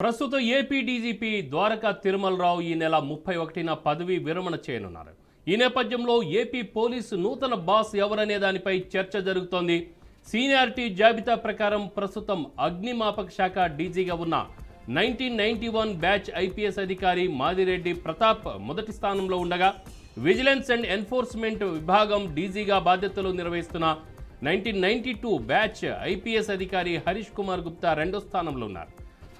ప్రస్తుత AP DGP Dwaraka Tirumalarao ఈ నెల 31న పదవి విరమణ చేయనున్నారు. ఈ నేపథ్యంలో ఏపీ పోలీసు నూతన బాస్ ఎవరనే దానిపై చర్చ జరుగుతోంది. సీనియారిటీ జాబితా ప్రకారం ప్రస్తుతం అగ్నిమాపక శాఖ డీజీగా ఉన్న 1991 బ్యాచ్ ఐపీఎస్ అధికారి మాదిరెడ్డి ప్రతాప్ మొదటి స్థానంలో ఉండగా, విజిలెన్స్ అండ్ ఎన్ఫోర్స్మెంట్ విభాగం డీజీగా బాధ్యతలు నిర్వహిస్తున్న 1992 బ్యాచ్ ఐపీఎస్ అధికారి హరీష్ కుమార్ గుప్తా రెండో స్థానంలో ఉన్నారు.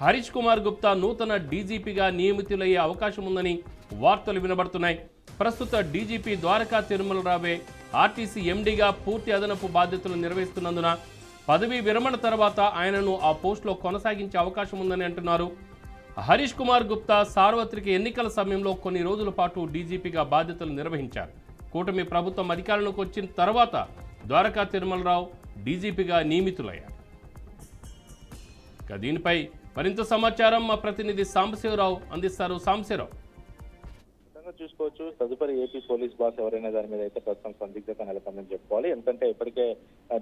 హరీష్ కుమార్ గుప్తా నూతన డీజీపీగా నియమితులయ్యే అవకాశం ఉందని వార్తలు వినబడుతున్నాయి. ప్రస్తుత డీజీపీ ద్వారకా తిరుమలరావే ఆర్టీసీ ఎండీగా పూర్తి అదనపు బాధ్యతలు నిర్వహిస్తున్నందున పదవీ విరమణ తర్వాత ఆయనను ఆ పోస్టులో కొనసాగించే అవకాశం ఉందని అంటున్నారు. హరీష్ కుమార్ గుప్తా సార్వత్రిక ఎన్నికల సమయంలో కొన్ని రోజుల పాటు డీజీపీగా బాధ్యతలు నిర్వహించారు. కూటమి ప్రభుత్వం అధికారంలోకి వచ్చిన తర్వాత ద్వారకా తిరుమలరావు డీజీపీగా నియమితులయ్యారు. దీనిపై మరింత సమాచారం మా ప్రతినిధి సాంబశివరావు అందిస్తారు. సాంబశివరావు, చూసుకోవచ్చు తదుపరి ఏపీ పోలీస్ బాస్ ఎవరైనా దాని మీద అయితే ప్రస్తుతం సందిగ్ధత నెలకొందని చెప్పుకోవాలి. ఎందుకంటే ఇప్పటికే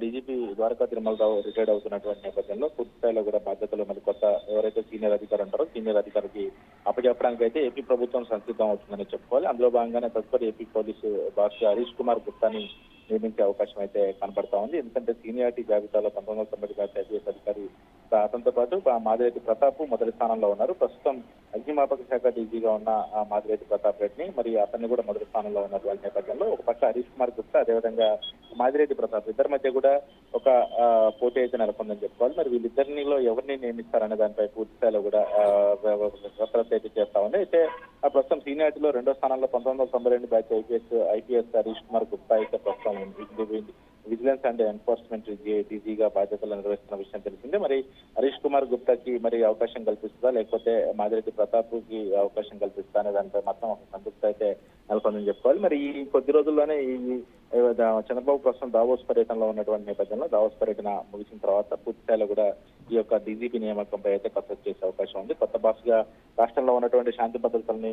డీజీపీ ద్వారకా తిరుమలరావు రిటైర్డ్ అవుతున్నటువంటి నేపథ్యంలో పూర్తి స్థాయిలో కూడా బాధ్యతలు మరి కొత్త ఎవరైతే సీనియర్ అధికారి ఉంటారో సీనియర్ అధికారికి అప్పచెప్పడానికి అయితే ఏపీ ప్రభుత్వం సంసిద్ధం అవుతుందని చెప్పుకోవాలి. అందులో భాగంగానే తదుపరి AP police boss Harish Kumar గుప్తాని నియమించే అవకాశం అయితే కనపడతా ఉంది. ఎందుకంటే సీనియారిటీ జాబితాలో 1990 బ్యాచ్ ఐపీఎస్ అధికారి అతనితో పాటు మాదిరెడ్డి ప్రతాప్ మొదటి స్థానంలో ఉన్నారు. ప్రస్తుతం అగ్నిమాపక శాఖ డీజీగా ఉన్న మాదిరెడ్డి ప్రతాప్ రెడ్డిని మరి అతన్ని కూడా మొదటి స్థానంలో ఉన్నటువంటి నేపథ్యంలో ఒక పక్క హరీష్ కుమార్ గుప్తా, అదేవిధంగా మాదిరెడ్డి ప్రతాప్ ఇద్దరి మధ్య కూడా ఒక పోటీ అయితే నెలకొందని చెప్పుకోవాలి. మరి వీళ్ళిద్దరిలో ఎవరిని నియమిస్తారనే దానిపై పూర్తి స్థాయిలో కూడా కసరత్తు అయితే చేస్తా ఉంది. అయితే ప్రస్తుతం సీనియారిటీలో రెండో స్థానంలో 1992 బ్యాచ్ ఐపీఎస్ హరీష్ కుమార్ గుప్తా అయితే ప్రస్తుతం విజిలెన్స్ అండ్ ఎన్ఫోర్స్మెంట్ డీజీగా బాధ్యతలు నిర్వహిస్తున్న విషయం తెలిసిందే. మరి హరీష్ కుమార్ గుప్తాకి మరి అవకాశం కల్పిస్తుందా, లేకపోతే మాదిరెడ్డి ప్రతాప్ కి అవకాశం కల్పిస్తా అనే దానిపై మొత్తం ఒక సంతృప్తి అయితే నెలకొందని చెప్పుకోవాలి. మరి ఈ కొద్ది రోజుల్లోనే ఈ చంద్రబాబు ప్రస్తుతం దావోస్ పర్యటనలో ఉన్నటువంటి నేపథ్యంలో దావోస్ పర్యటన ముగిసిన తర్వాత పూర్తి స్థాయిలో కూడా ఈ యొక్క డీజీపీ నియామకంపై అయితే కసరత్తు చేసే అవకాశం ఉంది. కొత్త బాస్ గా రాష్ట్రంలో ఉన్నటువంటి శాంతి భద్రతల్ని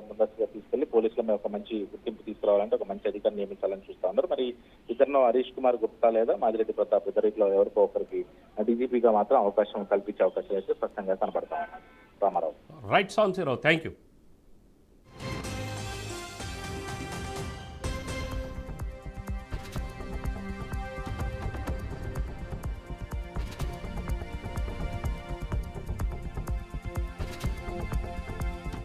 ముందస్తుగా తీసుకెళ్లి పోలీసుల మీద ఒక మంచి గుర్తింపు తీసుకురావాలంటే ఒక మంచి అధికారిని నియమించాలని చూస్తా ఉన్నారు. మరి ఇద్దరు హరీష్ కుమార్ గుప్తా లేదా మాదిరెడ్డి ప్రతాప్ ఇద్దరిలో ఎవరికో ఒకరికి డీజీపీగా మాత్రం అవకాశం కల్పించే అవకాశం అయితే స్పష్టంగా కనపడతా ఉంది. Ramarao. Right Sambasivarao, thank you.